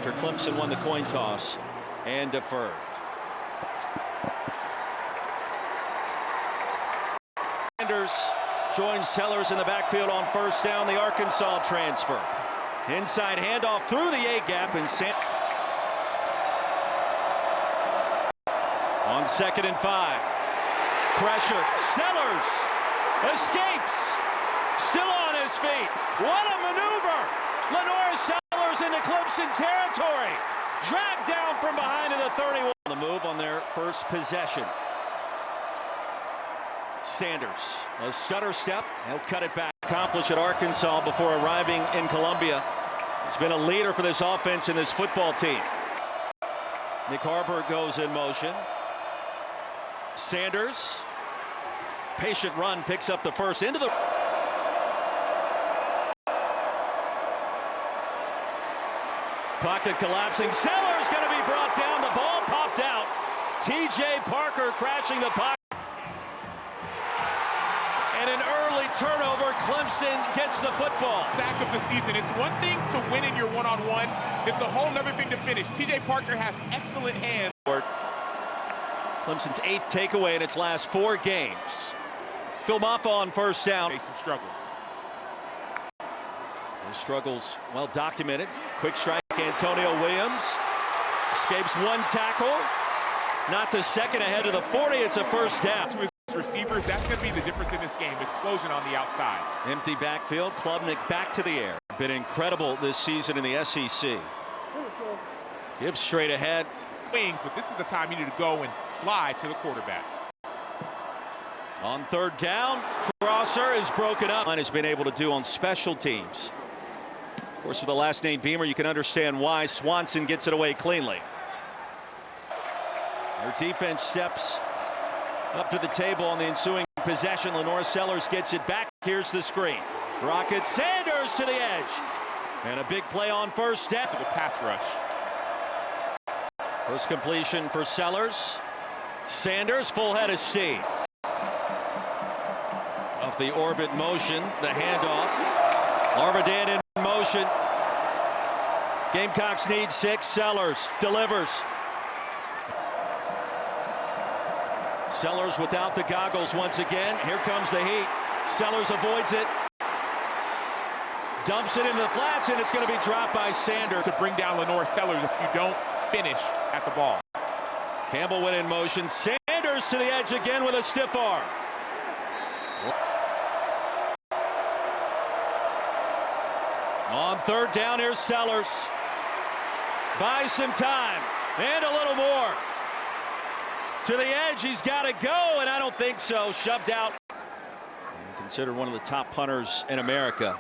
after Clemson won the coin toss and deferred. Sanders joins Sellers in the backfield on first down. The Arkansas transfer. Inside handoff through the A-gap, and on 2nd and 5. Pressure. Sellers escapes. Still on his feet. What a maneuver. Lenore Sellers into Clemson territory. Dragged down from behind to the 31. The move on their first possession. Sanders, a stutter step. He'll cut it back. Accomplished at Arkansas before arriving in Columbia. He's been a leader for this offense and this football team. Nick Harbor goes in motion. Sanders, patient run, picks up the first into the. Pocket collapsing. Sellers going to be brought down. The ball popped out. T.J. Parker crashing the pocket. And an early turnover. Clemson gets the football. Sack of the season. It's one thing to win in your one-on-one. It's a whole other thing to finish. T.J. Parker has excellent hands. Clemson's 8th takeaway in its last 4 games. Phil Maffa on first down. Face some struggles. Those struggles well documented. Quick strike. Antonio Williams escapes one tackle. Not the second, ahead of the 40. It's a first down. To his receivers, that's going to be the difference in this game. Explosion on the outside. Empty backfield. Klubnik back to the air. Been incredible this season in the SEC. Gibbs straight ahead. Wings, but this is the time you need to go and fly to the quarterback. On 3rd down, crosser is broken up. Has been able to do on special teams. Of course, with the last name Beamer, you can understand why. Swanson gets it away cleanly. Their defense steps up to the table on the ensuing possession. Lenore Sellers gets it back. Here's the screen. Rocket Sanders to the edge. And a big play on first down. It's a pass rush. First completion for Sellers. Sanders, full head of steam. Off the orbit motion, the handoff. Arvadan in motion. Gamecocks need 6. Sellers delivers. Sellers without the goggles once again. Here comes the heat. Sellers avoids it. Dumps it into the flats, and it's going to be dropped by Sanders. To bring down Lenore Sellers if you don't finish at the ball. Campbell went in motion. Sanders to the edge again with a stiff arm. On 3rd down, here's Sellers. Buys some time and a little more. To the edge, he's got to go, and I don't think so. Shoved out. And considered one of the top punters in America.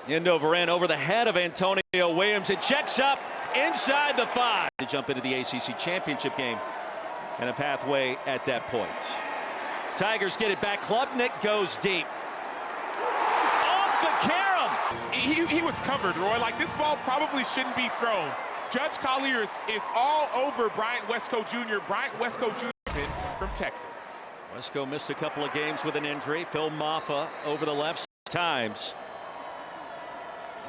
End over end over the head of Antonio Williams. It checks up inside the 5. To jump into the ACC championship game and a pathway at that point. Tigers get it back. Klubnik goes deep. Off the carom. He was covered, Roy. Like, this ball probably shouldn't be thrown. Judge Colliers is all over Bryant Wesco Jr. Bryant Wesco Jr. from Texas. Wesco missed a couple of games with an injury. Phil Maffa over the left times.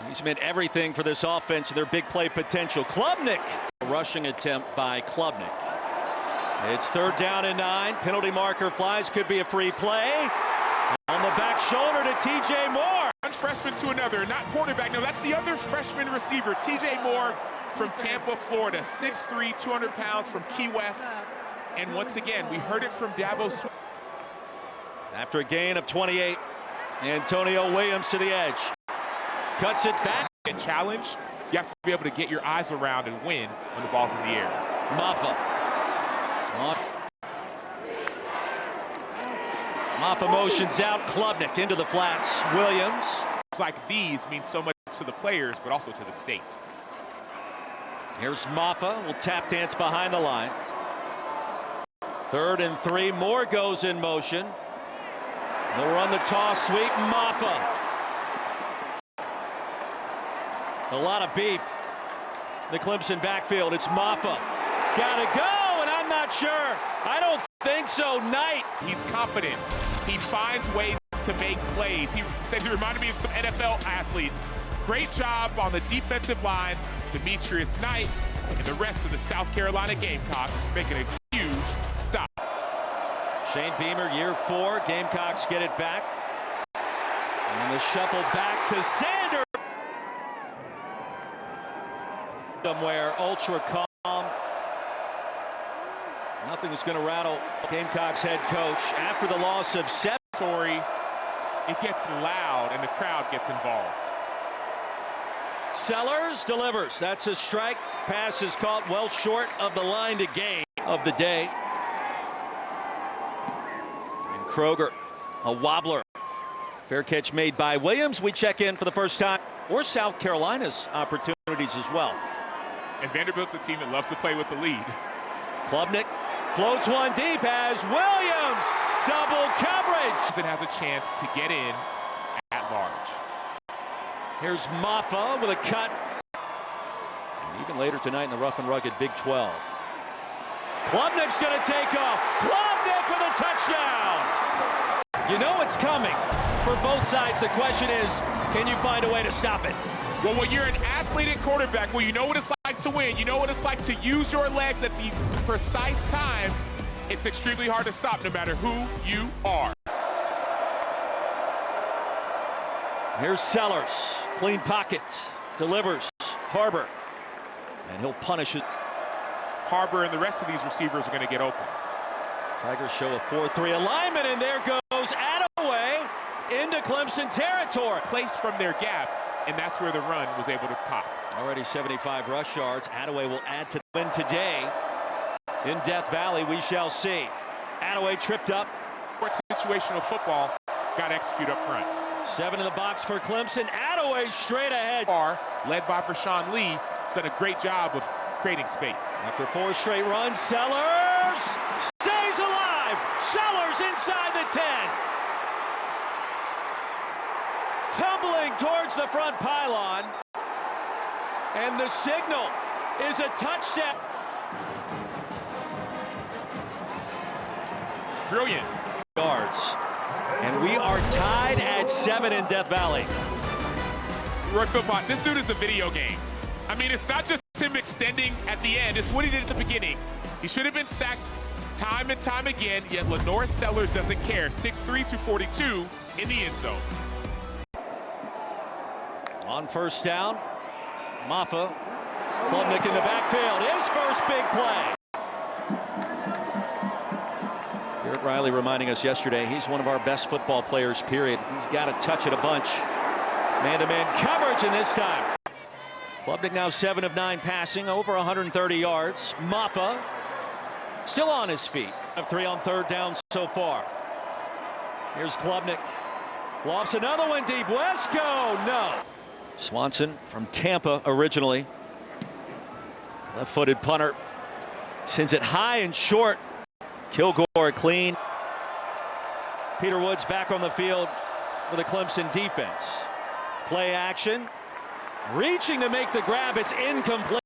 He's meant everything for this offense and their big play potential. Klubnik. A rushing attempt by Klubnik. It's 3rd down and 9. Penalty marker flies. Could be a free play. On the back shoulder to T.J. Moore. One freshman to another. Not quarterback. No, that's the other freshman receiver. T.J. Moore from Tampa, Florida. 6'3", 200 pounds from Key West. And once again, we heard it from Davos. After a gain of 28, Antonio Williams to the edge. Cuts it back. A challenge, you have to be able to get your eyes around and win when the ball's in the air. Maffa. Maffa motions out. Klubnik into the flats. Williams. It's like these mean so much to the players, but also to the state. Here's Maffa. Will tap dance behind the line. 3rd and 3. Moore goes in motion. They'll run the toss sweep. Maffa. A lot of beef. The Clemson backfield. It's Maffa. Gotta go, and I'm not sure. I don't think so. Knight. He's confident. He finds ways to make plays. He says he reminded me of some NFL athletes. Great job on the defensive line, Demetrius Knight, and the rest of the South Carolina Gamecocks making a huge stop. Shane Beamer, year 4. Gamecocks get it back. And the shuffle back to Sander. Somewhere ultra calm. Nothing's going to rattle Gamecocks head coach after the loss of 7. It gets loud and the crowd gets involved. Sellers delivers. That's a strike. Pass is caught well short of the line to gain of the day. And Kroger, a wobbler. Fair catch made by Williams. We check in for the first time. Or South Carolina's opportunities as well. And Vanderbilt's a team that loves to play with the lead. Klubnik floats one deep as Williams double coverage. It has a chance to get in at large. Here's Maffa with a cut. And even later tonight in the rough and rugged Big 12. Klubnik's going to take off. Klubnik with a touchdown. You know it's coming for both sides. The question is, can you find a way to stop it? Well, when you're an athletic quarterback, well, you know what it's like to win. You know what it's like to use your legs at the precise time. It's extremely hard to stop no matter who you are. Here's Sellers. Clean pocket. Delivers. Harbor. And he'll punish it. Harbor and the rest of these receivers are going to get open. Tigers show a 4-3 alignment, and there goes Attaway into Clemson territory. Place from their gap, and that's where the run was able to pop. Already 75 rush yards. Attaway will add to the win today. In Death Valley, we shall see. Attaway tripped up. Situational football got executed up front. 7 in the box for Clemson. Attaway straight ahead. Led by Vershawn Lee, has done a great job of creating space. After 4 straight runs, Sellers stays alive. Sellers inside the 10. Tumbling towards the front pylon. And the signal is a touchdown. Brilliant. Yards. And we are tied at 7 in Death Valley. Roy Philpott, this dude is a video game. I mean, it's not just him extending at the end. It's what he did at the beginning. He should have been sacked time and time again, yet Lenore Sellers doesn't care. 6'3", 242 in the end zone. On first down, Maffa. Klubnik in the backfield. His first big play. Garrett Riley reminding us yesterday he's one of our best football players, period. He's got to touch it a bunch. Man-to-man coverage, and this time Klubnik now 7 of 9 passing, over 130 yards. Maffa still on his feet. 3 on third down so far. Here's Klubnik. Lofts another one deep. Wesco, no. Swanson from Tampa originally. Left-footed punter sends it high and short. Kilgore clean. Peter Woods back on the field for the Clemson defense. Play action. Reaching to make the grab. It's incomplete.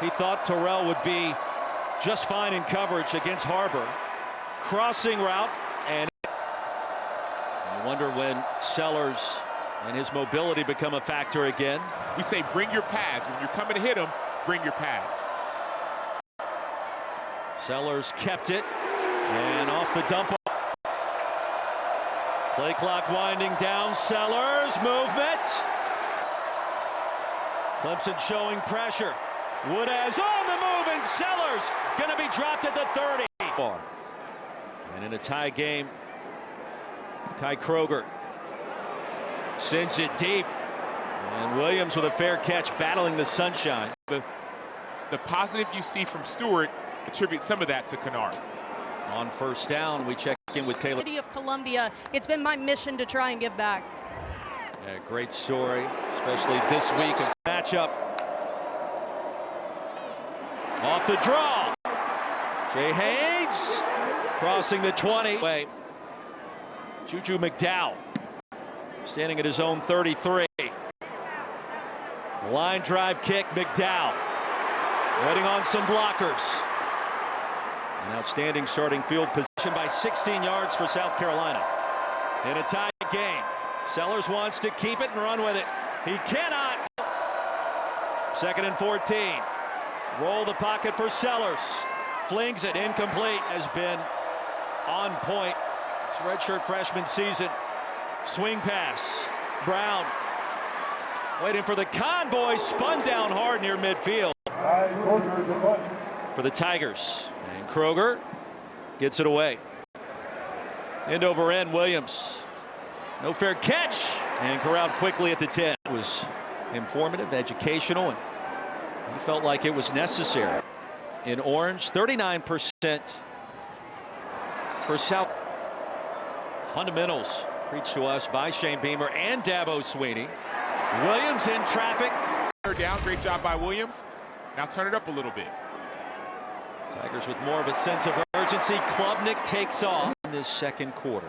He thought Terrell would be just fine in coverage against Harbor. Crossing route. And I wonder when Sellers and his mobility become a factor again. We say bring your pads. When you're coming to hit him, bring your pads. Sellers kept it. And off the dump. Play clock winding down. Sellers movement. Clemson showing pressure. Woodaz on the move, and Sellers going to be dropped at the 30. And in a tie game, Kai Kroger sends it deep. And Williams with a fair catch, battling the sunshine. The positive you see from Stewart, attribute some of that to Kennard. On first down, we check in with Taylor. City of Columbia. It's been my mission to try and give back. Yeah, great story, especially this week of matchup. Off the draw. Jay Haynes crossing the 20. Wait. Juju McDowell standing at his own 33. Line drive kick, McDowell waiting on some blockers. An outstanding starting field position by 16 yards for South Carolina. In a tie game, Sellers wants to keep it and run with it. He cannot. 2nd and 14. Roll the pocket for Sellers. Flings it incomplete. Has been on point. It's redshirt freshman season. Swing pass. Brown waiting for the convoy. Spun down hard near midfield for the Tigers. And Kroger gets it away. End over end, Williams. No fair catch. And corralled quickly at the 10. It was informative, educational, and he felt like it was necessary. In orange, 39% for South. Fundamentals preached to us by Shane Beamer and Dabo Sweeney. Williams in traffic. Down, great job by Williams. Now turn it up a little bit. Tigers with more of a sense of urgency. Klubnik takes off in this second quarter.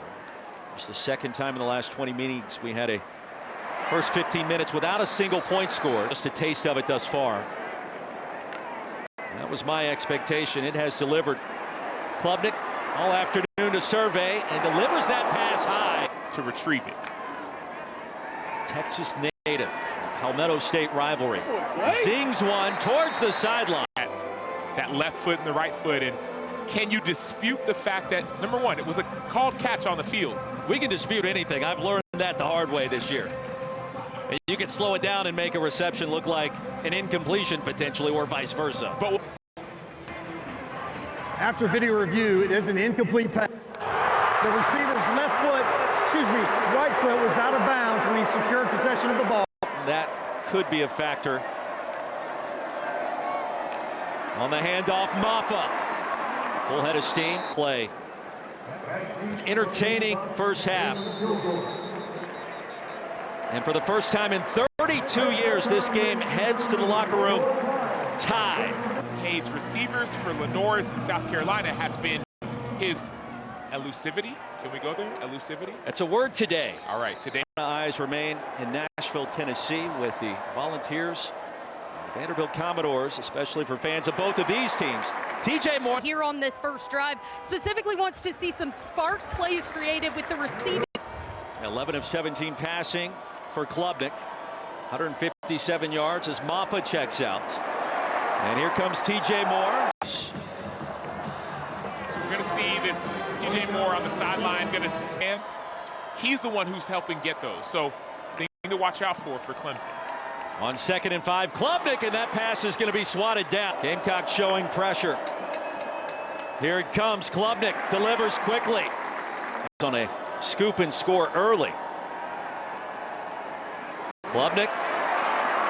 It's the second time in the last 20 meetings we had a first 15 minutes without a single point score. Just a taste of it thus far. That was my expectation. It has delivered. Klubnik all afternoon to survey and delivers that pass high to retrieve it. Texas native, Palmetto State rivalry. Zings one towards the sideline. That left foot and the right foot. And can you dispute the fact that, number one, it was a called catch on the field? We can dispute anything. I've learned that the hard way this year. You can slow it down and make a reception look like an incompletion potentially, or vice versa. But after video review, it is an incomplete pass. The receiver's right foot was out of bounds when he secured possession of the ball. That could be a factor. On the handoff, Maffa. Full head of steam. Play. Entertaining first half. And for the first time in 32 years, this game heads to the locker room tied. Cade's receivers for Lenore's in South Carolina has been his elusivity. Can we go there? Elusivity? That's a word today. All right, today. Eyes remain in Nashville, Tennessee with the Volunteers and the Vanderbilt Commodores, especially for fans of both of these teams. TJ Moore here on this first drive specifically wants to see some spark plays created with the receiving. 11 of 17 passing for Klubnik. 157 yards as Maffa checks out. And here comes TJ Moore. So we're going to see this TJ Moore on the sideline going to stand. He's the one who's helping get those. So thing to watch out for Clemson. On 2nd and 5, Klubnik, and that pass is going to be swatted down. Gamecocks showing pressure. Here it comes. Klubnik delivers quickly. On a scoop and score early. Klubnik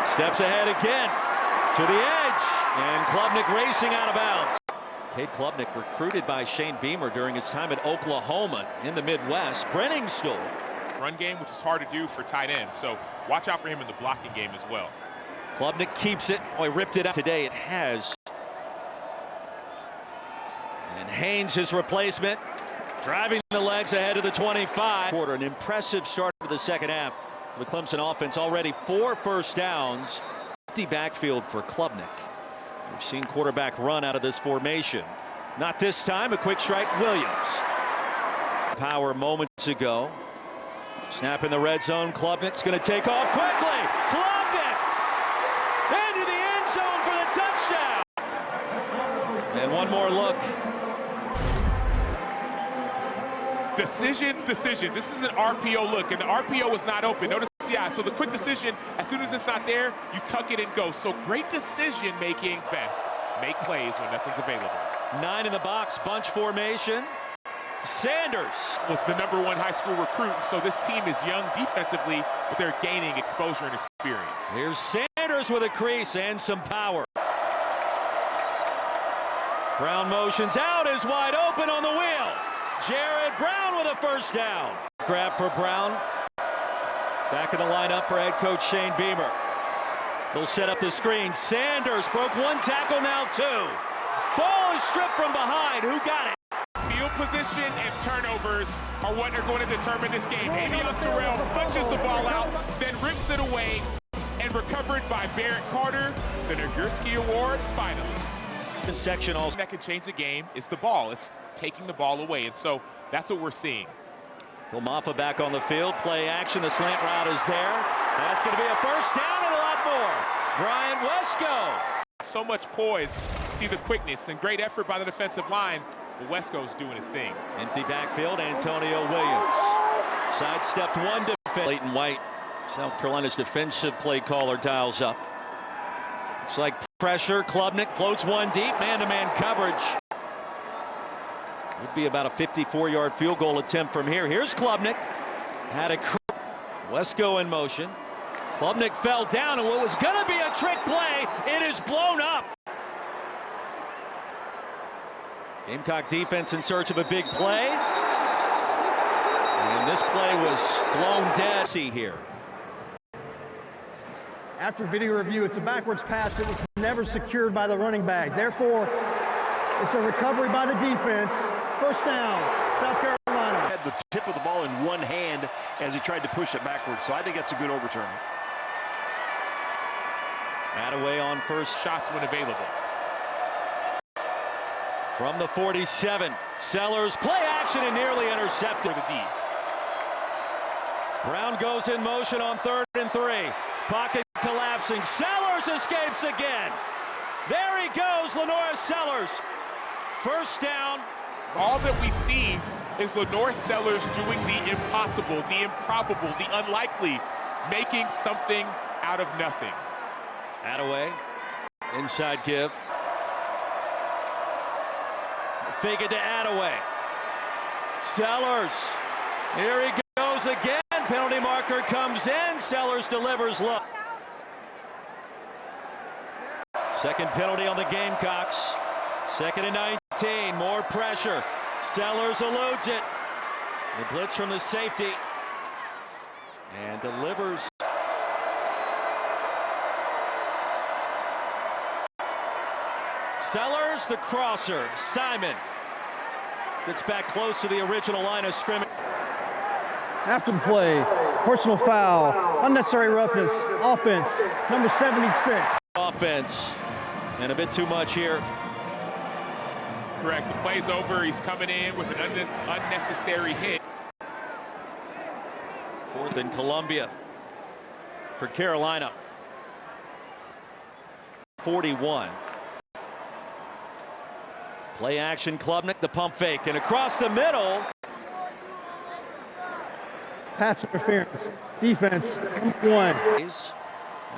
steps ahead again to the edge, and Klubnik racing out of bounds. Cade Klubnik, recruited by Shane Beamer during his time at Oklahoma in the Midwest. Brenningstool. Run game, which is hard to do for tight end, so watch out for him in the blocking game as well. Klubnik keeps it. Oh, he ripped it out. Today it has. And Haynes, his replacement, driving the legs ahead of the 25. Quarter, an impressive start to the second half. The Clemson offense already 4 first downs. Empty backfield for Klubnik. We've seen quarterback run out of this formation. Not this time. A quick strike, Williams. Power moments ago. Snap in the red zone. Klubnik's going to take off quickly. Klubnik into the end zone for the touchdown. And one more look. Decisions. This is an RPO look, and the RPO was not open. Notice the eye. So the quick decision, as soon as it's not there, you tuck it and go. So great decision making. Best make plays when nothing's available. 9 in the box, bunch formation. Sanders was the #1 high school recruit, so this team is young defensively, but they're gaining exposure and experience. Here's Sanders with a crease and some power. Brown motions out, is wide open on the wheel. Jared Brown with a first down. Grab for Brown. Back in the lineup for head coach Shane Beamer. They'll set up the screen. Sanders broke 1 tackle, now 2. Ball is stripped from behind. Who got it? Field position and turnovers are what are going to determine this game. Avion Terrell punches the ball out, then rips it away, and recovered by Barrett Carter, the Nagurski Award finalist. Section also that can change the game is the ball. It's taking the ball away, and so that's what we're seeing. Maffa back on the field. Play action. The slant route is there. That's going to be a first down and a lot more. Brian Wesco. So much poise. See the quickness and great effort by the defensive line. But Wesco's doing his thing. Empty backfield, Antonio Williams. Sidestepped one defense. Leighton White, South Carolina's defensive play caller, dials up. Looks like pressure. Klubnik floats one deep. Man-to-man coverage. Would be about a 54-yard field goal attempt from here. Here's Klubnik. Had a Wesco in motion. Klubnik fell down, and what was going to be a trick play, it is blown up. Gamecock defense in search of a big play. And this play was blown dead. See here. After video review, it's a backwards pass that was never secured by the running back. Therefore, it's a recovery by the defense. First down, South Carolina. Had the tip of the ball in one hand as he tried to push it backwards. So I think that's a good overturn. Attaway on first. Shots when available. From the 47, Sellers play action and nearly intercepted. The D. Brown goes in motion on 3rd and 3. Pocket collapsing. Sellers escapes again. There he goes, Lenore Sellers. First down. All that we see is Lenore Sellers doing the impossible, the improbable, the unlikely, making something out of nothing. Attaway, inside give. Fake it to Attaway. Sellers. Here he goes again. Penalty marker comes in. Sellers delivers low. Second penalty on the Gamecocks. 2nd and 19. More pressure. Sellers eludes it. The blitz from the safety. And delivers. Sellers, the crosser. Simon gets back close to the original line of scrimmage. After the play, personal foul, unnecessary roughness, offense, number 76. Offense, and a bit too much here. Correct. The play's over. He's coming in with an unnecessary hit. 4th and Columbia for Carolina. 41. Play action, Klubnik, the pump fake, and across the middle. Pass interference, defense, 1.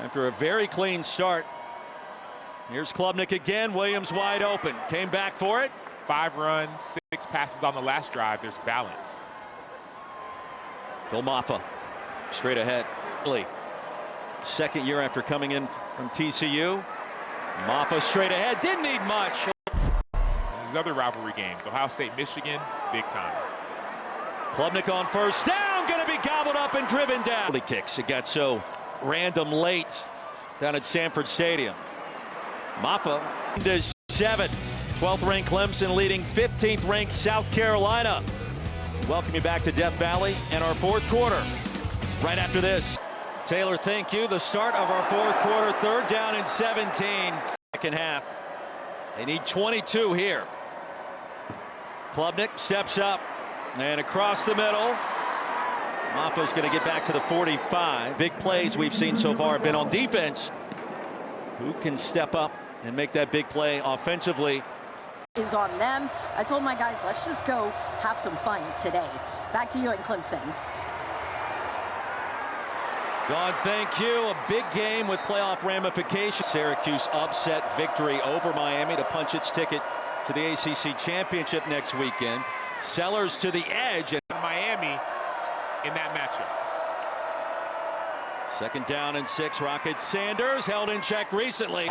After a very clean start. Here's Klubnik again. Williams wide open. Came back for it. 5 runs, 6 passes on the last drive. There's balance. Bill Maffa straight ahead. 2nd year after coming in from TCU. Maffa straight ahead. Didn't need much. These other rivalry games, Ohio State, Michigan, big time. Klubnik on first down, going to be gobbled up and driven down. Kicks. It got so random late down at Sanford Stadium. Maffa to 7. 12th ranked Clemson leading 15th ranked South Carolina. Welcome you back to Death Valley and our 4th quarter. Right after this, Taylor, thank you. The start of our 4th quarter, 3rd down and 17. Second half. They need 22 here. Klubnik steps up and across the middle. Maffa's going to get back to the 45. Big plays we've seen so far have been on defense. Who can step up and make that big play offensively? Is on them. I told my guys, let's just go have some fun today. Back to you at Clemson. Don, thank you. A big game with playoff ramifications. Syracuse upset victory over Miami to punch its ticket to the ACC championship next weekend. Sellers to the edge. And Miami in that matchup. 2nd down and 6. Rocket Sanders held in check recently.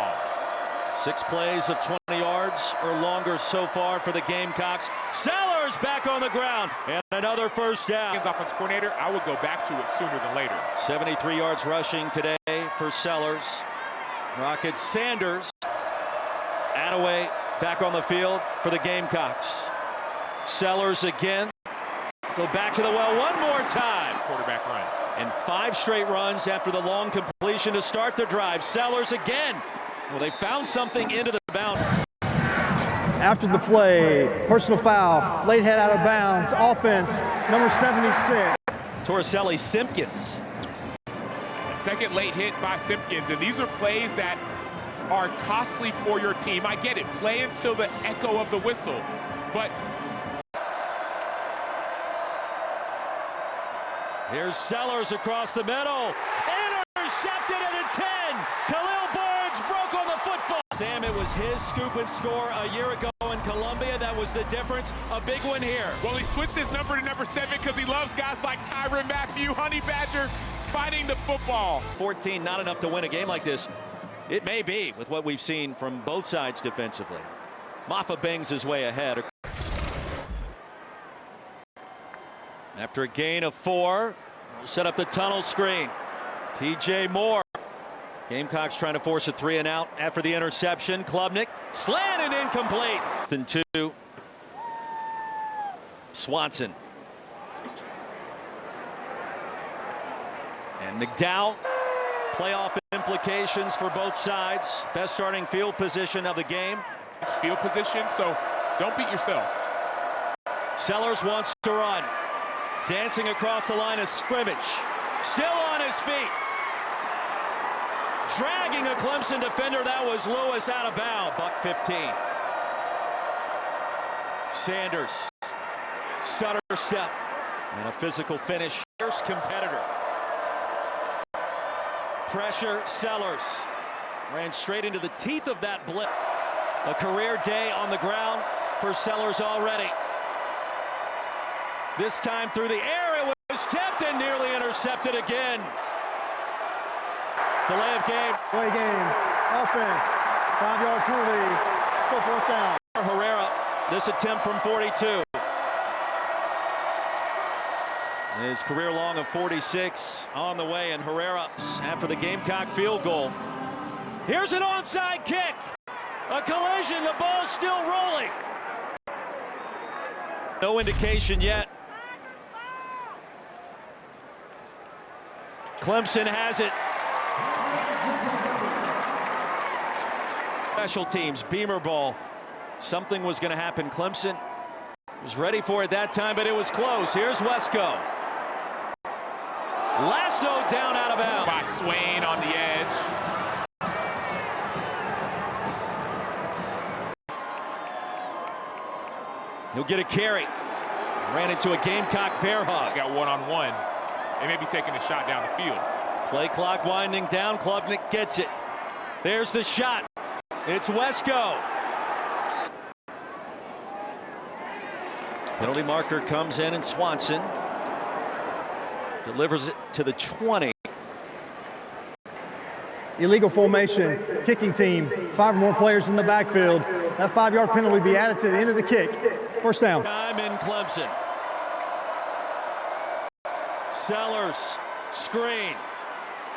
6 plays of 20 yards or longer so far for the Gamecocks. Sellers back on the ground and another first down. Offense coordinator, I would go back to it sooner than later. 73 yards rushing today for Sellers. Rocket Sanders. Attaway back on the field for the Gamecocks. Sellers again. Go back to the well one more time. Quarterback runs. And 5 straight runs after the long completion to start the drive. Sellers again. Well, they found something into the boundary. After the play, personal foul, late head out of bounds, offense, number 76. Torricelli Simpkins. Second late hit by Simpkins, and these are plays that are costly for your team. I get it, play until the echo of the whistle, but here's Sellers across the middle. Intercepted at the 10. Khalil Barnes broke on the football. Sam, it was his scoop and score a year ago in Columbia. That was the difference. A big one here. Well, he switched his number to number 7 because he loves guys like Tyrann Mathieu, Honey Badger, fighting the football. 14, not enough to win a game like this. It may be with what we've seen from both sides defensively. Maffa bangs his way ahead. After a gain of 4, we'll set up the tunnel screen. TJ Moore. Gamecocks trying to force a 3 and out after the interception. Klubnik slanted incomplete. Then 2. Swanson. And McDowell. Playoff implications for both sides. Best starting field position of the game. It's field position, so don't beat yourself. Sellers wants to run. Dancing across the line of scrimmage. Still on his feet. Dragging a Clemson defender. That was Lewis out of bounds. Buck 15. Sanders. Stutter step. And a physical finish. First competitor. Pressure. Sellers. Ran straight into the teeth of that blip. A career day on the ground for Sellers already. This time through the air, it was tipped and nearly intercepted again. Delay of game. Play game. Offense. 5-yard penalty. Still 4th down. Herrera, this attempt from 42. His career long of 46 on the way, and Herrera after the Gamecock field goal. Here's an onside kick. A collision, the ball's still rolling. No indication yet. Clemson has it. Special teams, Beamer ball. Something was going to happen. Clemson was ready for it that time, but it was close. Here's Wesco. Lasso down out of bounds. By Swain on the edge. He'll get a carry. Ran into a Gamecock bear hug. Got one-on-one. They may be taking a shot down the field. Play clock winding down. Klubnik gets it. There's the shot. It's Wesco. Penalty marker comes in, and Swanson delivers it to the 20. Illegal formation, kicking team, 5 or more players in the backfield. That 5-yard penalty will be added to the end of the kick. 1st down. Time in Clemson. Sellers, screen.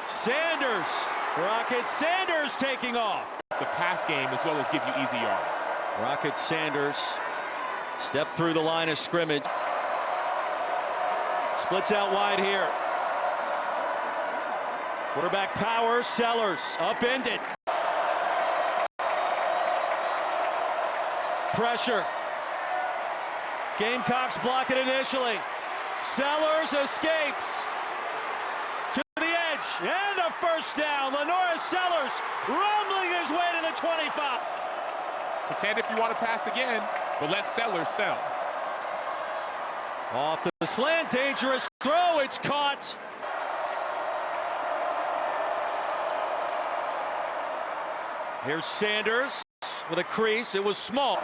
Sanders, Rocket Sanders taking off. The pass game as well as give you easy yards. Rocket Sanders step through the line of scrimmage. Splits out wide here. Quarterback power, Sellers upended. Pressure. Gamecocks block it initially. Sellers escapes to the edge, and a 1st down. Lenora Sellers rumbling his way to the 25. Pretend if you want to pass again, but let Sellers sell. Off the slant, dangerous throw, it's caught. Here's Sanders with a crease, it was small.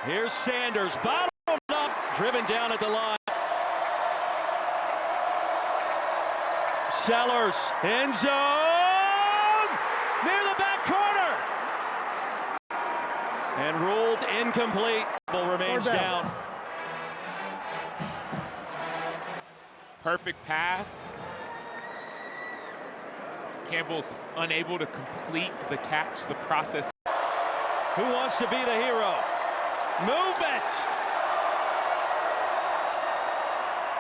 Here's Sanders, bottomed up, driven down at the line. Sellers, end zone, near the back corner. And ruled incomplete. Ball remains down. Perfect pass. Campbell's unable to complete the catch, the process. Who wants to be the hero? Movement.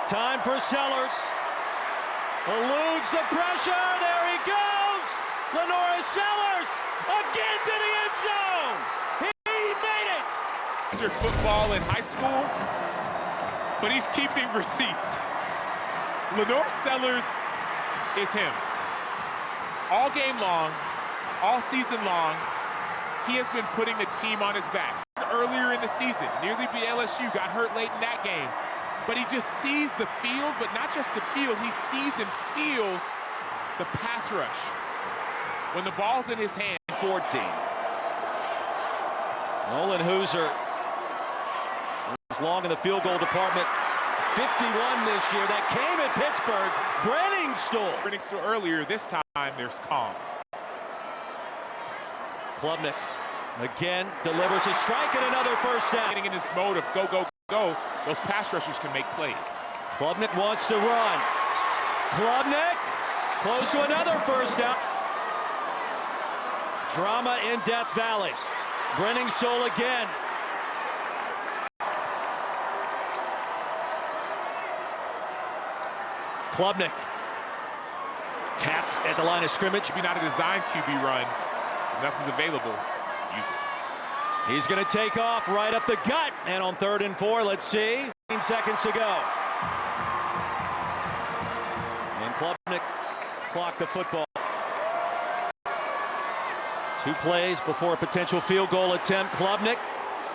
Time for Sellers. Eludes the pressure. There he goes. Lenora Sellers again to the end zone. He made it. After football in high school, but he's keeping receipts. Lenore Sellers is him. All game long, all season long, he has been putting the team on his back. Earlier in the season, nearly beat LSU, got hurt late in that game. But he just sees the field, but not just the field, he sees and feels the pass rush. When the ball's in his hand. 14. Nolan Hooser is long in the field goal department. 51 this year. That came at Pittsburgh. Brenningstool Earlier, this time there's calm. Klubnik again delivers a strike and another first down. Getting in this mode of go, go, go, those pass rushers can make plays. Klubnik wants to run. Klubnik close to another first down. Drama in Death Valley. Brenningstool again. Klubnik tapped at the line of scrimmage. Be not a design QB run. If nothing's available, use it. He's going to take off right up the gut. And on 3rd and 4, let's see. 15 seconds to go. And Klubnik clocked the football. 2 plays before a potential field goal attempt. Klubnik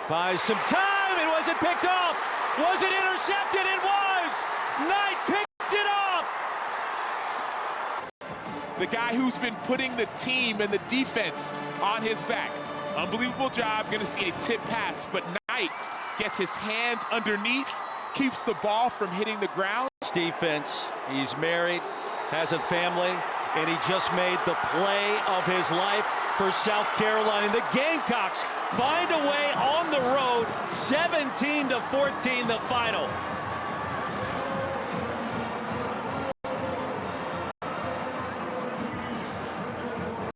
buys some time. And was it picked off? Was it intercepted? It was! Knight picked it up! The guy who's been putting the team and the defense on his back. Unbelievable job. Going to see a tip pass, but Knight gets his hands underneath, keeps the ball from hitting the ground. Defense. He's married, has a family, and he just made the play of his life for South Carolina. The Gamecocks find a way on the road, 17-14 the final.